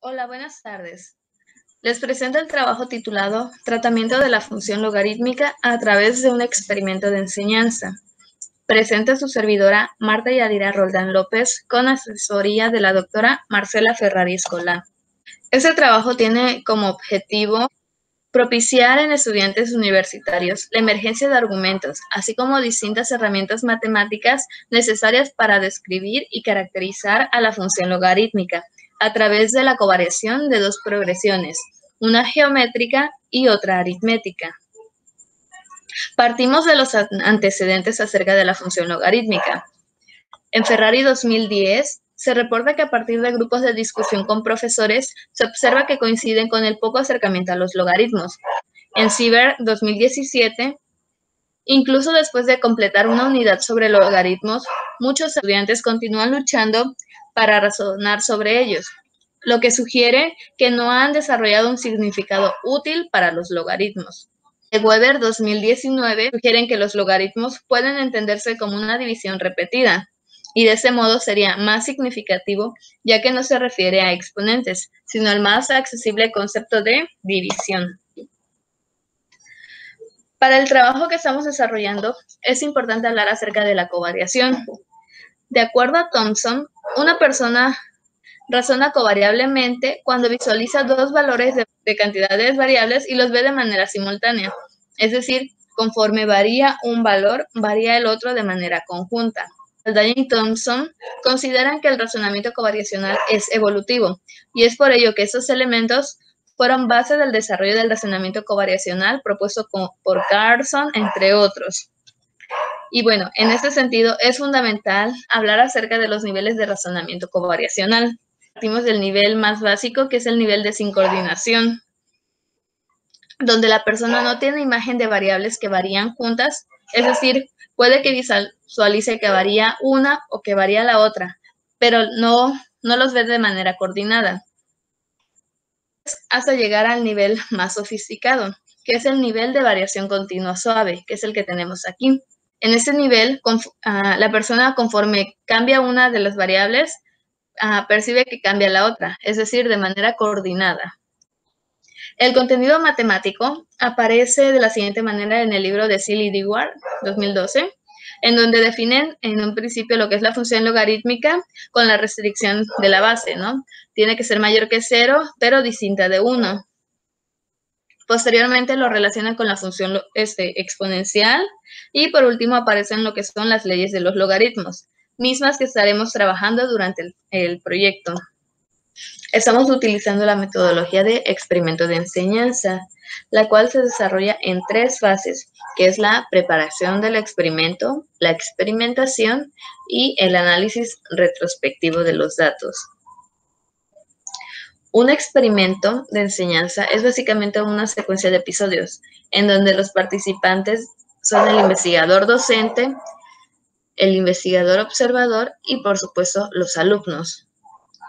Hola, buenas tardes. Les presento el trabajo titulado Tratamiento de la función logarítmica a través de un experimento de enseñanza. Presenta su servidora Marta Yadira Roldán López con asesoría de la doctora Marcela Ferrari Escolá. Este trabajo tiene como objetivo propiciar en estudiantes universitarios la emergencia de argumentos, así como distintas herramientas matemáticas necesarias para describir y caracterizar a la función logarítmica a través de la covariación de dos progresiones, una geométrica y otra aritmética. Partimos de los antecedentes acerca de la función logarítmica. En Ferrari 2010, se reporta que a partir de grupos de discusión con profesores, se observa que coinciden con el poco acercamiento a los logaritmos. En Sieber 2017, incluso después de completar una unidad sobre logaritmos, muchos estudiantes continúan luchando para razonar sobre ellos, lo que sugiere que no han desarrollado un significado útil para los logaritmos. De Weber 2019 sugieren que los logaritmos pueden entenderse como una división repetida, y de ese modo sería más significativo, ya que no se refiere a exponentes, sino al más accesible concepto de división. Para el trabajo que estamos desarrollando, es importante hablar acerca de la covariación. De acuerdo a Thomson, una persona razona covariablemente cuando visualiza dos valores de cantidades variables y los ve de manera simultánea. Es decir, conforme varía un valor, varía el otro de manera conjunta. Haldane y Thomson consideran que el razonamiento covariacional es evolutivo, y es por ello que estos elementos fueron base del desarrollo del razonamiento covariacional propuesto por Carlson, entre otros. Y bueno, en este sentido es fundamental hablar acerca de los niveles de razonamiento covariacional. Partimos del nivel más básico, que es el nivel de sincroordinación, donde la persona no tiene imagen de variables que varían juntas, es decir, puede que visualice que varía una o que varía la otra, pero no los ve de manera coordinada, hasta llegar al nivel más sofisticado, que es el nivel de variación continua suave, que es el que tenemos aquí. En ese nivel, la persona, conforme cambia una de las variables, percibe que cambia la otra, es decir, de manera coordinada. El contenido matemático aparece de la siguiente manera en el libro de Seeley y Dewar, 2012, en donde definen en un principio lo que es la función logarítmica con la restricción de la base, ¿no? Tiene que ser mayor que 0, pero distinta de 1. Posteriormente lo relacionan con la función exponencial y por último aparecen lo que son las leyes de los logaritmos, mismas que estaremos trabajando durante el proyecto. Estamos utilizando la metodología de experimento de enseñanza, la cual se desarrolla en 3 fases, que es la preparación del experimento, la experimentación y el análisis retrospectivo de los datos. Un experimento de enseñanza es básicamente una secuencia de episodios en donde los participantes son el investigador docente, el investigador observador y, por supuesto, los alumnos.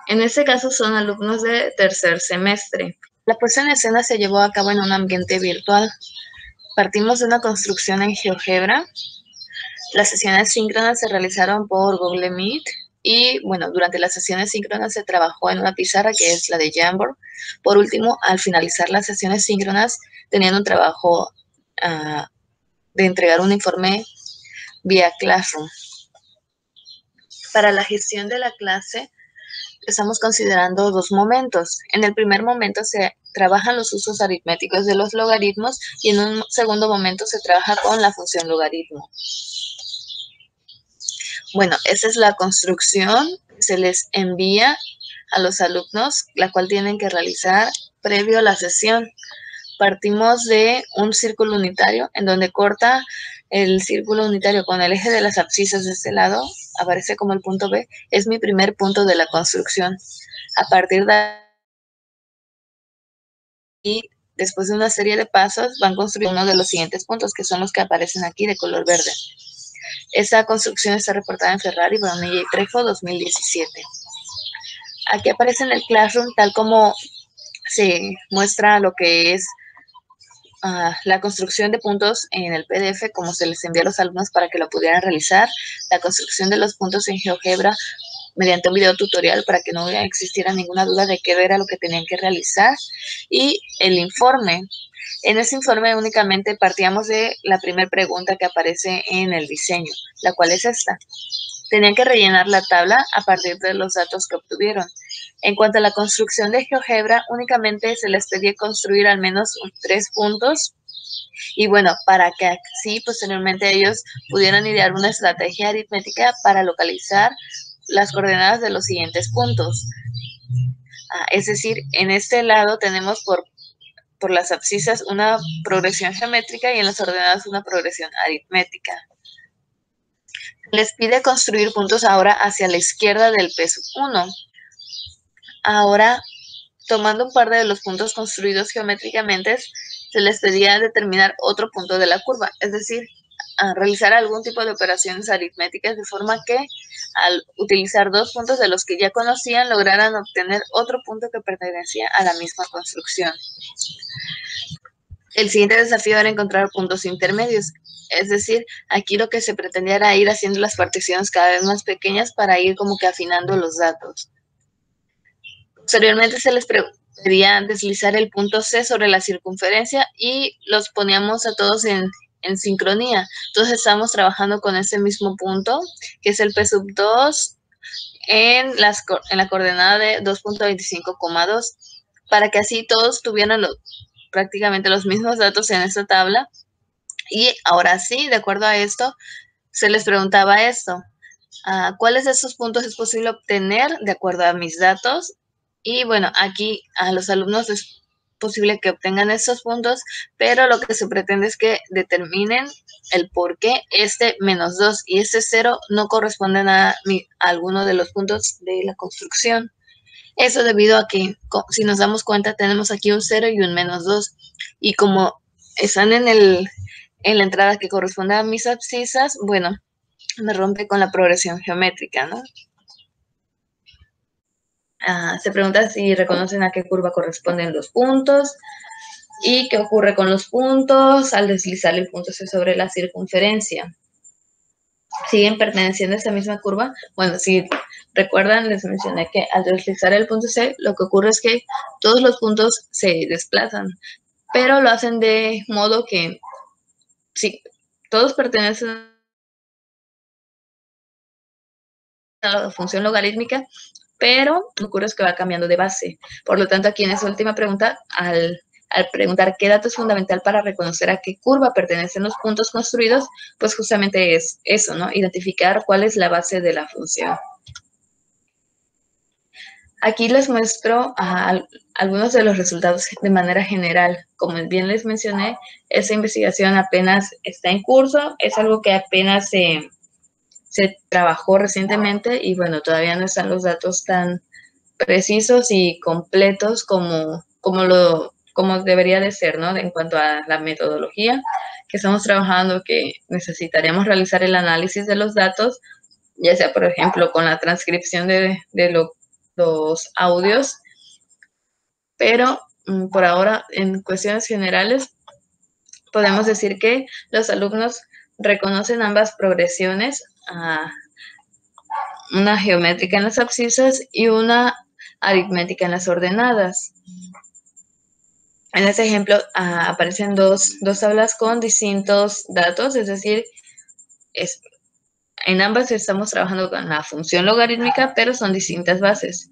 En este caso son alumnos de tercer semestre. La puesta en escena se llevó a cabo en un ambiente virtual. Partimos de una construcción en GeoGebra. Las sesiones síncronas se realizaron por Google Meet y, bueno, durante las sesiones síncronas se trabajó en una pizarra que es la de Jamboard. Por último, al finalizar las sesiones síncronas, tenían un trabajo de entregar un informe vía Classroom. Para la gestión de la clase, estamos considerando 2 momentos. En el primer momento se trabajan los usos aritméticos de los logaritmos y en un segundo momento se trabaja con la función logaritmo. Bueno, esa es la construcción. Se les envía a los alumnos, la cual tienen que realizar previo a la sesión. Partimos de un círculo unitario en donde corta el círculo unitario con el eje de las abscisas de este lado, aparece como el punto B, es mi primer punto de la construcción. A partir de ahí, después de una serie de pasos, van construyendo uno de los siguientes puntos, que son los que aparecen aquí de color verde. Esta construcción está reportada en Ferrari, Bonilla y Trejo, 2017. Aquí aparece en el Classroom tal como se muestra lo que es la construcción de puntos en el PDF, como se les envió a los alumnos para que lo pudieran realizar, la construcción de los puntos en GeoGebra mediante un video tutorial para que no existiera ninguna duda de qué era lo que tenían que realizar. Y el informe. En ese informe únicamente partíamos de la primera pregunta que aparece en el diseño, la cual es esta. Tenían que rellenar la tabla a partir de los datos que obtuvieron. En cuanto a la construcción de GeoGebra, únicamente se les pedía construir al menos 3 puntos. Y bueno, para que así posteriormente ellos pudieran idear una estrategia aritmética para localizar las coordenadas de los siguientes puntos. Es decir, en este lado tenemos por las abscisas una progresión geométrica y en las ordenadas una progresión aritmética. Les pide construir puntos ahora hacia la izquierda del P1. Ahora, tomando un par de los puntos construidos geométricamente, se les pedía determinar otro punto de la curva, es decir, realizar algún tipo de operaciones aritméticas de forma que al utilizar 2 puntos de los que ya conocían lograran obtener otro punto que pertenecía a la misma construcción. El siguiente desafío era encontrar puntos intermedios, es decir, aquí lo que se pretendía era ir haciendo las particiones cada vez más pequeñas para ir como que afinando los datos. Posteriormente se les pedía deslizar el punto C sobre la circunferencia y los poníamos a todos en sincronía. Entonces estamos trabajando con ese mismo punto, que es el P2 en la coordenada de 2.25,2, para que así todos tuvieran prácticamente los mismos datos en esta tabla. Y ahora sí, de acuerdo a esto, se les preguntaba esto. ¿Cuáles de esos puntos es posible obtener de acuerdo a mis datos? Y bueno, aquí a los alumnos es posible que obtengan estos puntos, pero lo que se pretende es que determinen el por qué este -2 y este 0 no corresponden a alguno de los puntos de la construcción. Eso debido a que, si nos damos cuenta, tenemos aquí un 0 y un -2. Y como están en la entrada que corresponde a mis abscisas, bueno, me rompe con la progresión geométrica, ¿no? Se pregunta si reconocen a qué curva corresponden los puntos y qué ocurre con los puntos al deslizar el punto C sobre la circunferencia. ¿Siguen perteneciendo a esta misma curva? Bueno, si recuerdan, les mencioné que al deslizar el punto C, lo que ocurre es que todos los puntos se desplazan, pero lo hacen de modo que, sí, todos pertenecen a la función logarítmica, pero lo que ocurre es que va cambiando de base. Por lo tanto, aquí en esa última pregunta, al preguntar qué dato es fundamental para reconocer a qué curva pertenecen los puntos construidos, pues justamente es eso, ¿no? Identificar cuál es la base de la función. Aquí les muestro algunos de los resultados de manera general. Como bien les mencioné, esa investigación apenas está en curso, es algo que apenas se trabajó recientemente y bueno, todavía no están los datos tan precisos y completos como debería de ser, ¿no? En cuanto a la metodología que estamos trabajando, que necesitaremos realizar el análisis de los datos, ya sea, por ejemplo, con la transcripción de los audios, pero por ahora, en cuestiones generales, podemos decir que los alumnos reconocen ambas progresiones, una geométrica en las abscisas y una aritmética en las ordenadas. En este ejemplo aparecen dos tablas con distintos datos, es decir, en ambas estamos trabajando con la función logarítmica, pero son distintas bases.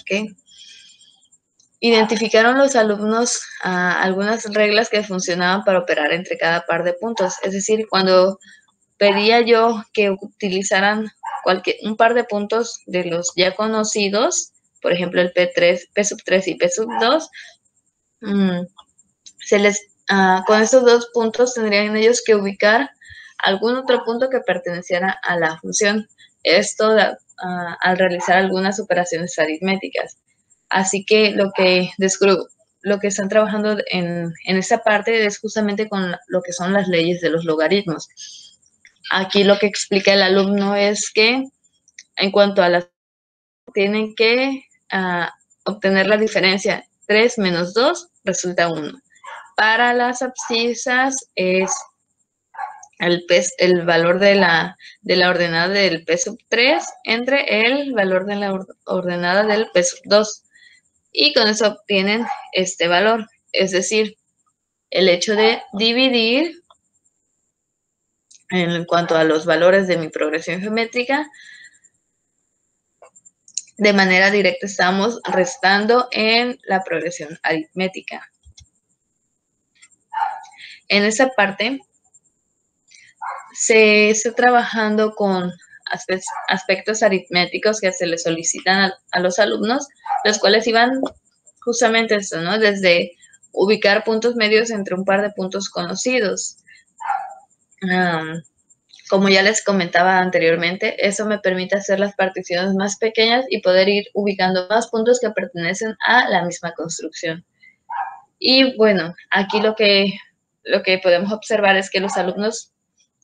¿Okay? Identificaron los alumnos algunas reglas que funcionaban para operar entre cada par de puntos. Es decir, cuando pedía yo que utilizaran un par de puntos de los ya conocidos, por ejemplo, el P3 y P2, con estos 2 puntos tendrían ellos que ubicar algún otro punto que perteneciera a la función. Esto al realizar algunas operaciones aritméticas. Así que lo que están trabajando en esta parte es justamente con lo que son las leyes de los logaritmos. Aquí lo que explica el alumno es que en cuanto a las tienen que obtener la diferencia 3 menos 2 resulta 1. Para las abscisas es el valor de la ordenada del P sub 3 entre el valor de la ordenada del P sub 2. Y con eso obtienen este valor. Es decir, el hecho de dividir en cuanto a los valores de mi progresión geométrica, de manera directa estamos restando en la progresión aritmética. En esa parte se está trabajando con aspectos aritméticos que se les solicitan a los alumnos, los cuales iban justamente eso, ¿no? Desde ubicar puntos medios entre un par de puntos conocidos. Como ya les comentaba anteriormente, eso me permite hacer las particiones más pequeñas y poder ir ubicando más puntos que pertenecen a la misma construcción. Y bueno, aquí lo que podemos observar es que los alumnos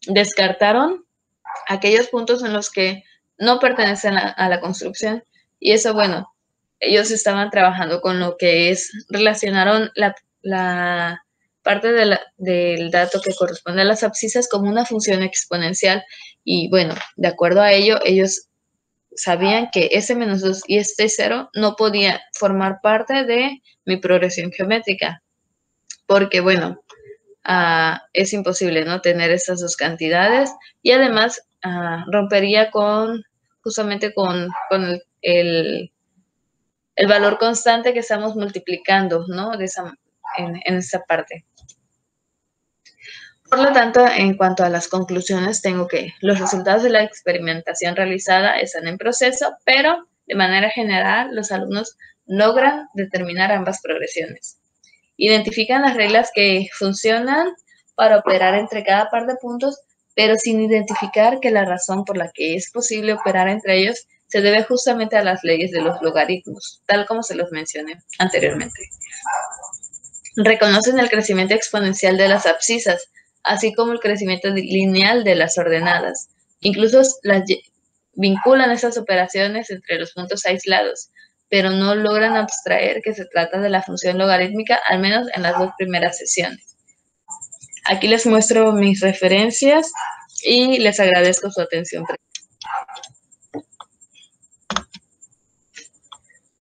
descartaron aquellos puntos en los que no pertenecen a la construcción. Y eso, bueno, ellos estaban trabajando con lo que es, relacionaron la parte del dato que corresponde a las abscisas como una función exponencial. Y bueno, de acuerdo a ello, ellos sabían que ese menos 2 y este 0 no podía formar parte de mi progresión geométrica. Porque, bueno, es imposible, ¿no?, tener estas dos cantidades, y además rompería justamente con el valor constante que estamos multiplicando, ¿no?, en esa parte. Por lo tanto, en cuanto a las conclusiones, tengo que los resultados de la experimentación realizada están en proceso, pero de manera general los alumnos logran determinar ambas progresiones. Identifican las reglas que funcionan para operar entre cada par de puntos, pero sin identificar que la razón por la que es posible operar entre ellos se debe justamente a las leyes de los logaritmos, tal como se los mencioné anteriormente. Reconocen el crecimiento exponencial de las abscisas, así como el crecimiento lineal de las ordenadas. Incluso vinculan esas operaciones entre los puntos aislados, pero no logran abstraer que se trata de la función logarítmica, al menos en las dos primeras sesiones. Aquí les muestro mis referencias y les agradezco su atención.